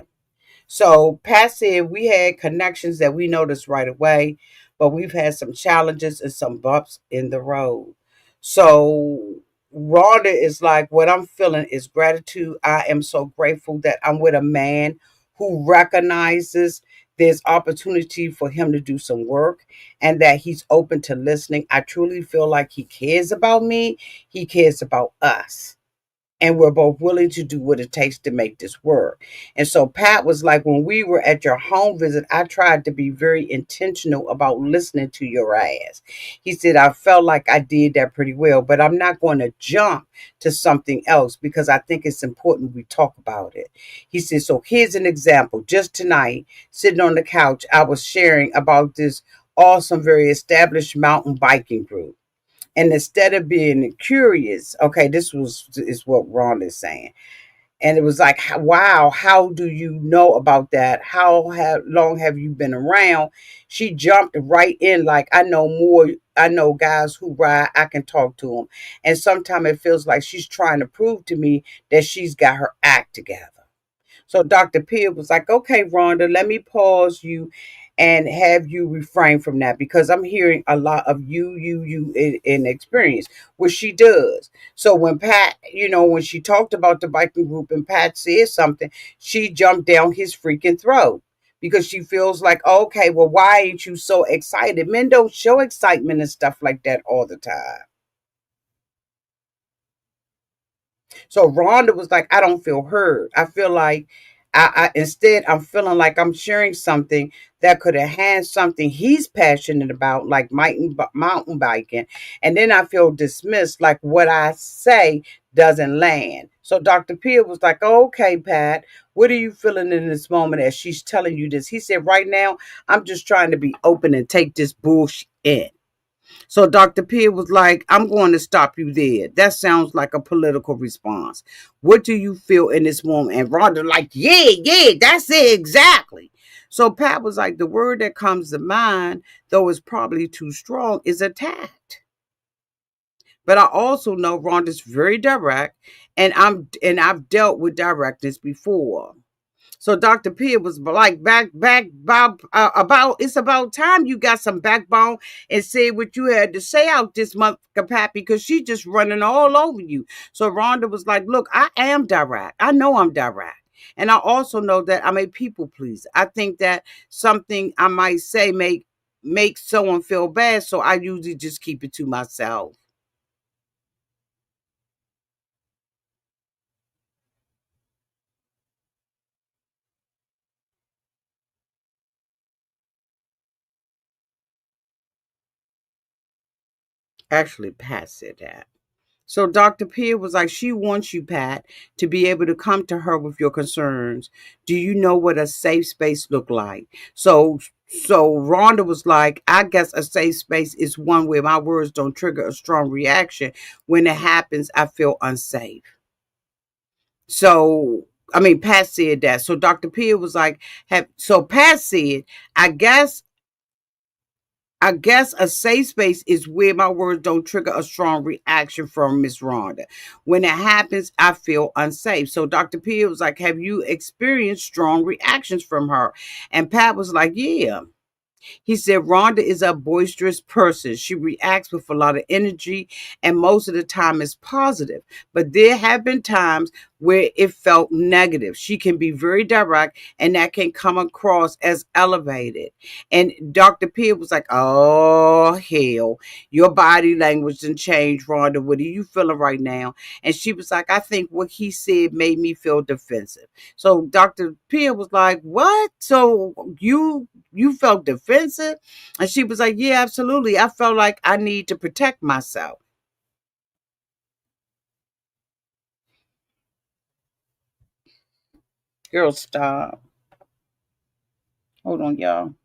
So Pat said we had connections that we noticed right away, but we've had some challenges and some bumps in the road. So Rhonda is like, what I'm feeling is gratitude. I am so grateful that I'm with a man who recognizes there's opportunity for him to do some work and that he's open to listening. I truly feel like he cares about me. He cares about us, and we're both willing to do what it takes to make this work. And so Pat was like, when we were at your home visit, I tried to be very intentional about listening to your ass. He said, I felt like I did that pretty well, but I'm not going to jump to something else because I think it's important we talk about it. He said, so here's an example. Just tonight, sitting on the couch, I was sharing about this awesome, very established mountain biking group. And instead of being curious, okay, is what Ron is saying. And it was like, wow, how do you know about that? Long have you been around? She jumped right in like, I know more. I know guys who ride. I can talk to them. And sometimes it feels like she's trying to prove to me that she's got her act together. So Dr. Pibb was like, okay, Rhonda, let me pause you and have you refrain from that because I'm hearing a lot of you in experience, which she does. So when Pat, when she talked about the biking group and Pat said something, she jumped down his freaking throat because she feels like, okay, well, why ain't you so excited? Men don't show excitement and stuff like that all the time. So Rhonda was like, I don't feel heard. I feel like instead I'm feeling like I'm sharing something that could enhance something he's passionate about, like mountain biking. And then I feel dismissed, like what I say doesn't land. So Dr. Peel was like, oh, okay, Pat, what are you feeling in this moment as she's telling you this? He said, right now, I'm just trying to be open and take this bullshit in. So Dr. Peer was like, I'm going to stop you there. That sounds like a political response. What do you feel in this moment? And Rhonda like, yeah, that's it exactly. So Pat was like, the word that comes to mind, though it's probably too strong, is attacked. But I also know Rhonda's very direct, and I've dealt with directness before. So Dr. P was like, about it's about time you got some backbone and say what you had to say out this month, Pat, because she just running all over you. So Rhonda was like, look, I am direct. I know I'm direct. And I also know that I'm a people pleaser. I think that something I might say make someone feel bad. So I usually just keep it to myself. Actually, Pat said that. So Dr. Peer was like, she wants you, Pat, to be able to come to her with your concerns. Do you know what a safe space look like? So Rhonda was like, I guess a safe space is one where my words don't trigger a strong reaction. When it happens, I feel unsafe. So I mean, Pat said that. So Dr. Pierre was like, so Pat said, I guess a safe space is where my words don't trigger a strong reaction from Miss Rhonda. When it happens, I feel unsafe. So Dr. Pierre was like, have you experienced strong reactions from her? And Pat was like, yeah. He said Rhonda is a boisterous person. She reacts with a lot of energy, and most of the time is positive. But there have been times where it felt negative. She can be very direct, and that can come across as elevated. And Dr. Pierre was like, oh, hell, your body language didn't change, Rhonda. What are you feeling right now? And she was like, I think what he said made me feel defensive. So Dr. Pierre was like, what? So you felt defensive? And she was like, yeah, absolutely. I felt like I need to protect myself. Girl, stop. Hold on, y'all.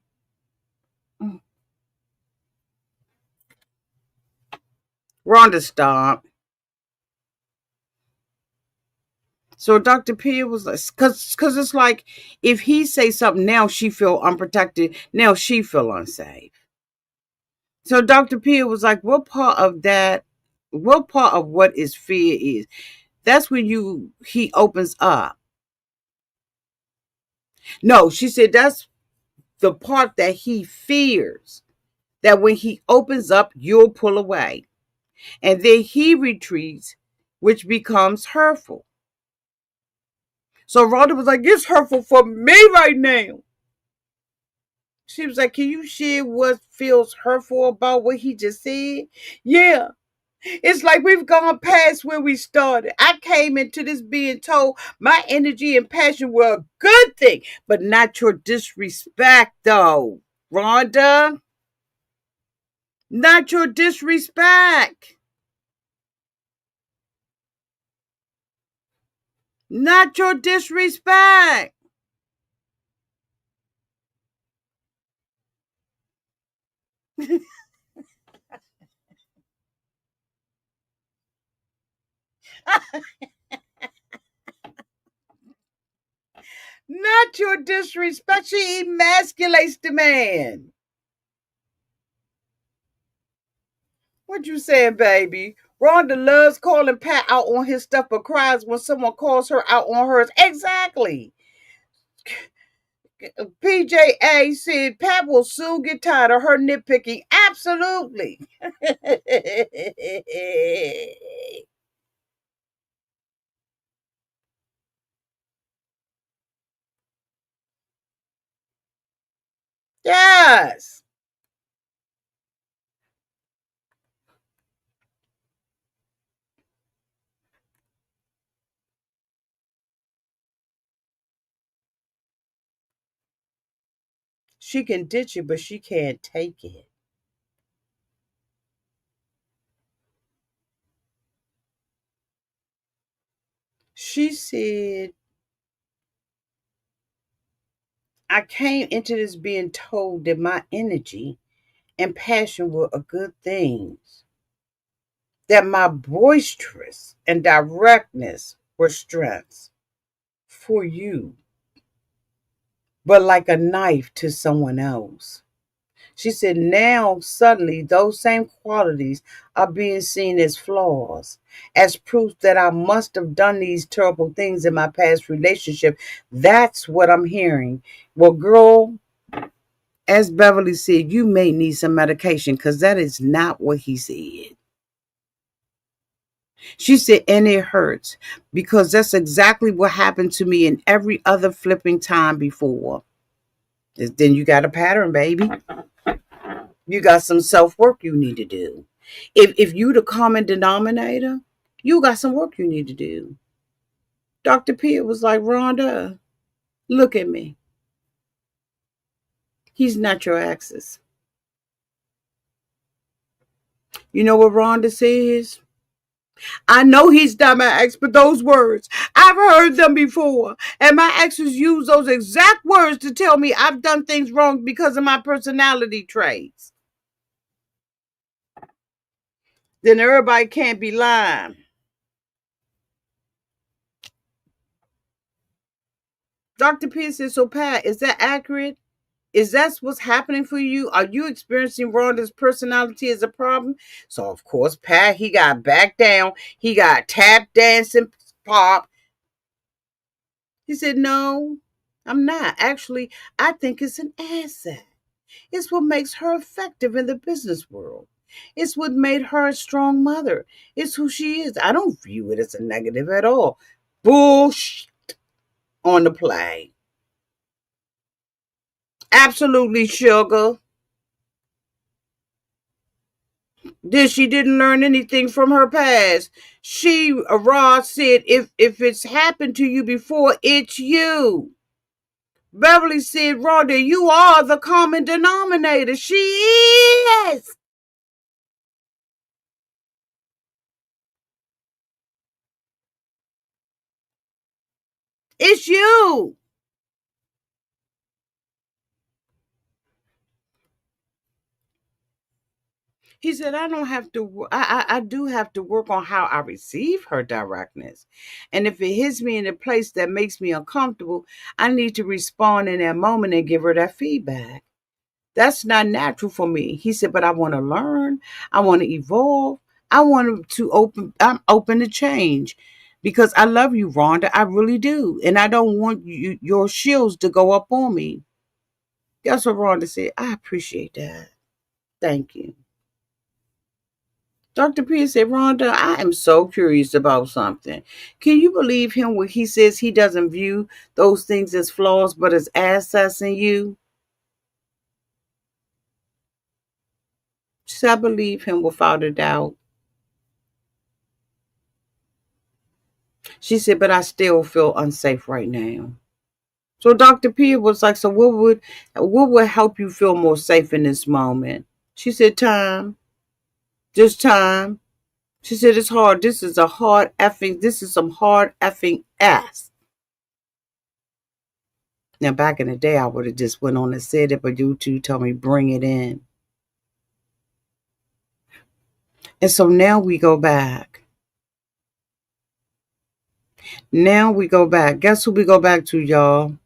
Rhonda, stop. So Dr. Pierre was like, because it's like, if he say something now, she feel unprotected. Now she feel unsafe. So Dr. Pierre was like, what part of that, what part of what is fear is? That's when he opens up. No, she said that's the part that he fears. That when he opens up, you'll pull away. And then he retreats, which becomes hurtful. So Rhonda was like, it's hurtful for me right now. She was like, can you share what feels hurtful about what he just said? Yeah. It's like we've gone past where we started. I came into this being told my energy and passion were a good thing, but not your disrespect, though. Rhonda, not your disrespect. Not your disrespect. Not your disrespect. She emasculates the man. What you saying, baby? Rhonda loves calling Pat out on his stuff, but cries when someone calls her out on hers. Exactly. PJA said Pat will soon get tired of her nitpicking. Absolutely. Yes. She can ditch it, but she can't take it. She said, I came into this being told that my energy and passion were a good things, that my boisterous and directness were strengths for you, but like a knife to someone else. She said, now suddenly those same qualities are being seen as flaws, as proof that I must have done these terrible things in my past relationship. That's what I'm hearing. Well, girl, as Beverly said, you may need some medication because that is not what he said. She said, and it hurts because that's exactly what happened to me in every other flipping time before. Then you got a pattern, baby. You got some self work you need to do. If you the common denominator, you got some work you need to do. Dr. Pierre was like, Rhonda, look at me. He's not your axis. You know what Rhonda says? I know he's not my ex, but those words, I've heard them before. And my exes use those exact words to tell me I've done things wrong because of my personality traits. Then everybody can't be lying. Dr. Pierce said, so Pat, is that accurate? Is that what's happening for you? Are you experiencing Rhonda's personality as a problem? So of course, Pat, he got back down. He got tap dancing pop. He said, no, I'm not. Actually, I think it's an asset. It's what makes her effective in the business world. It's what made her a strong mother. It's who she is. I don't view it as a negative at all. Bullshit on the play. Absolutely, sugar. She didn't learn anything from her past. Ross said, if it's happened to you before, it's you. Beverly said, Rhonda, you are the common denominator. She is. It's you. He said, I don't have to, I do have to work on how I receive her directness. And if it hits me in a place that makes me uncomfortable, I need to respond in that moment and give her that feedback. That's not natural for me. He said, but I want to learn. I want to evolve. I'm open to change because I love you, Rhonda. I really do. And I don't want your shields to go up on me. That's what Rhonda said. I appreciate that. Thank you. Dr. P said, Rhonda, I am so curious about something. Can you believe him when he says he doesn't view those things as flaws but as assets in you? She said, I believe him without a doubt. She said, but I still feel unsafe right now. So Dr. P was like, so what would help you feel more safe in this moment? She said, time. Just time. She said, it's hard. This is some hard effing ass. Now, back in the day, I would have just went on and said it, but you two told me bring it in. And so now we go back. Now we go back. Guess who we go back to, y'all?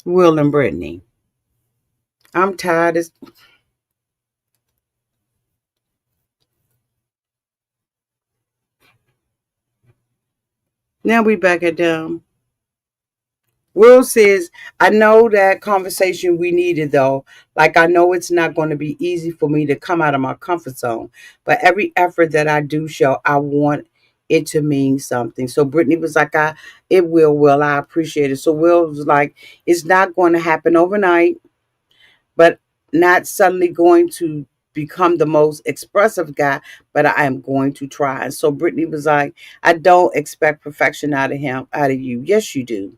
Will and Brittany. I'm tired. Now we back at them. Will says, I know that conversation we needed though. Like, I know it's not going to be easy for me to come out of my comfort zone, but every effort that I do show, I want it to mean something. So Brittany was like, it will. I appreciate it. So Will was like, it's not going to happen overnight, but not suddenly going to become the most expressive guy, but I am going to try. And so Brittany was like, I don't expect perfection out of you. Yes, you do.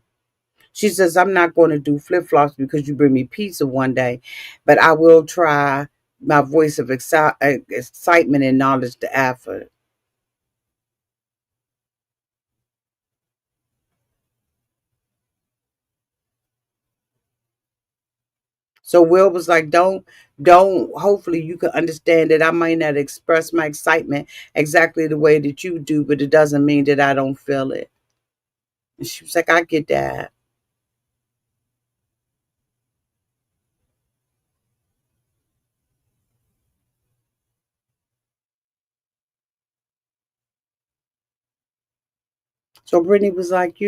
She says, I'm not going to do flip flops because you bring me pizza one day, but I will try my voice of excitement and knowledge to effort. So Will was like, hopefully you can understand that I might not express my excitement exactly the way that you do, but it doesn't mean that I don't feel it. And she was like, I get that. So Brittany was like,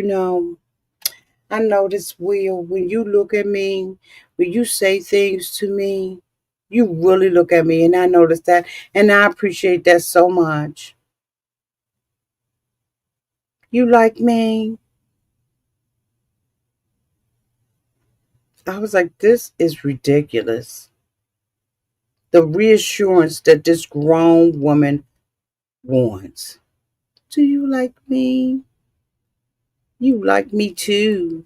I notice, Will, when you look at me, when you say things to me, you really look at me, and I notice that, and I appreciate that so much. You like me? I was like, this is ridiculous. The reassurance that this grown woman wants. Do you like me? You like me too.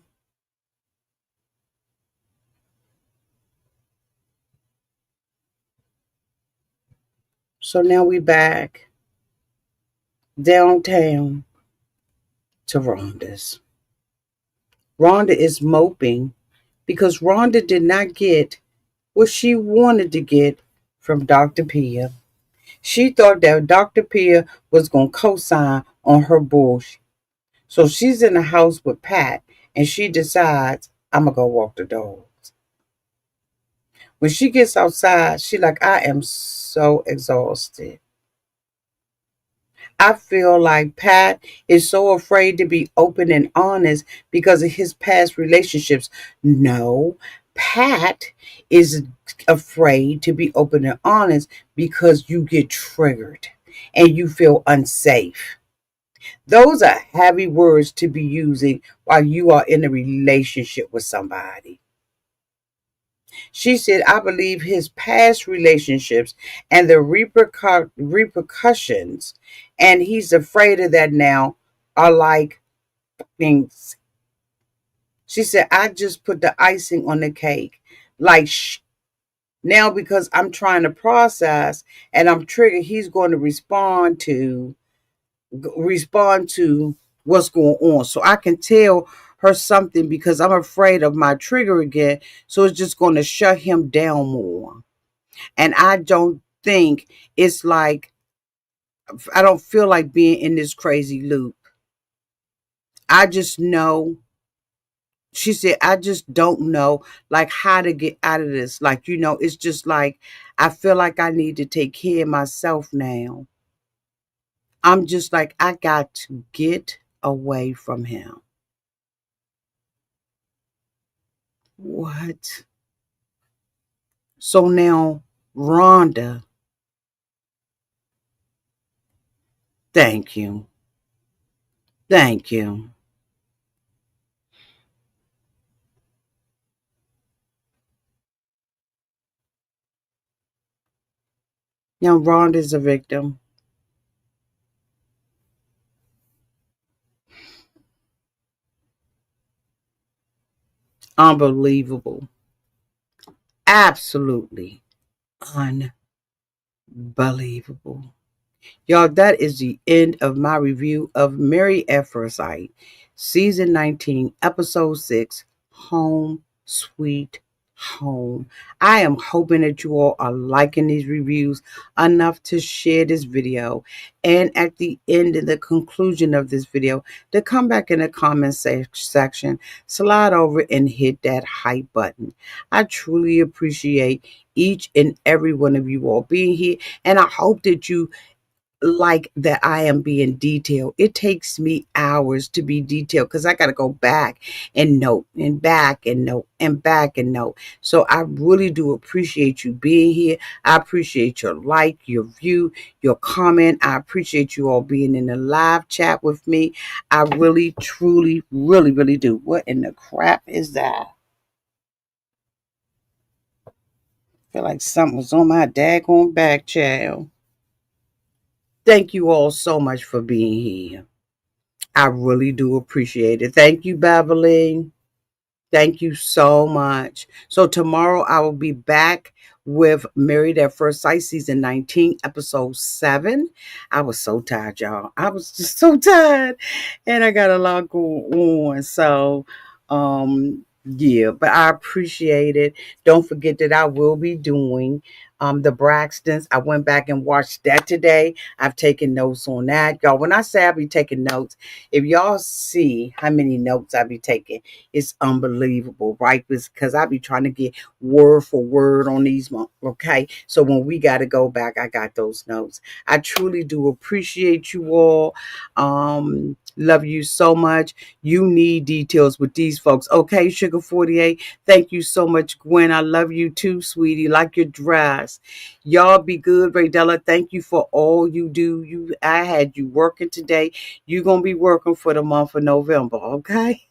So now we back downtown to Rhonda's. Rhonda is moping because Rhonda did not get what she wanted to get from Dr. Pia. She thought that Dr. Pia was going to co sign on her bullshit. So she's in the house with Pat, and she decides, I'm going to go walk the dogs. When she gets outside, she like, I am so exhausted. I feel like Pat is so afraid to be open and honest because of his past relationships. No, Pat is afraid to be open and honest because you get triggered and you feel unsafe. Those are heavy words to be using while you are in a relationship with somebody. She said, I believe his past relationships and the repercussions, and he's afraid of that now, are like things. She said, I just put the icing on the cake. Like, now because I'm trying to process and I'm triggered, he's going to respond to what's going on. So I can tell her something because I'm afraid of my trigger again. So it's just going to shut him down more. And I don't think it's like, I don't feel like being in this crazy loop. I just know, she said, I just don't know like how to get out of this. Like, it's just like, I feel like I need to take care of myself now. I'm just like, I got to get away from him. What? So now, Rhonda, thank you. Thank you. Now, Rhonda's a victim. Unbelievable. Absolutely unbelievable. Y'all, that is the end of my review of Married at First Sight, Season 19, Episode 6, Home Sweet Home. I am hoping that you all are liking these reviews enough to share this video. And at the end and the conclusion of this video, to come back in the comment section, slide over and hit that hype button. I truly appreciate each and every one of you all being here. And I hope that you like that I am being detailed. It takes me hours to be detailed because I got to go back and note and back and note and back and note. So I really do appreciate you being here. I appreciate your like, your view, your comment. I appreciate you all being in the live chat with me. I really, truly, really, really do. What in the crap is that? I feel like something was on my daggone back, child. Thank you all so much for being here. I really do appreciate it. Thank you, Beverly. Thank you so much. So tomorrow I will be back with Married at First Sight Season 19, Episode 7. I was so tired, y'all. I was just so tired. And I got a lot going on. So yeah, but I appreciate it. Don't forget that I will be doing the Braxtons. I went back and watched that today. I've taken notes on that. Y'all, when I say I be taking notes, if y'all see how many notes I be taking, it's unbelievable, right? Because I be trying to get word for word on these, okay? So when we got to go back, I got those notes. I truly do appreciate you all. Love you so much. You need details with these folks. Okay, Sugar 48. Thank you so much, Gwen. I love you too, sweetie. Like your dress. Y'all be good, Raydella. Thank you for all you do. I had you working today. You're gonna be working for the month of November, okay?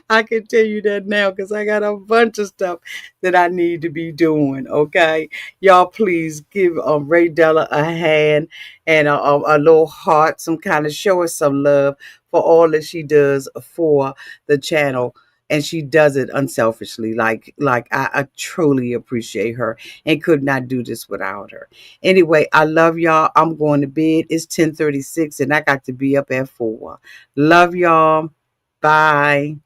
I can tell you that now because I got a bunch of stuff that I need to be doing. Okay, y'all, please give Ray Della a hand and a little heart, some kind of show her some love for all that she does for the channel. And she does it unselfishly. Like I truly appreciate her and could not do this without her. Anyway, I love y'all. I'm going to bed. It's 10:36 and I got to be up at 4. Love y'all. Bye.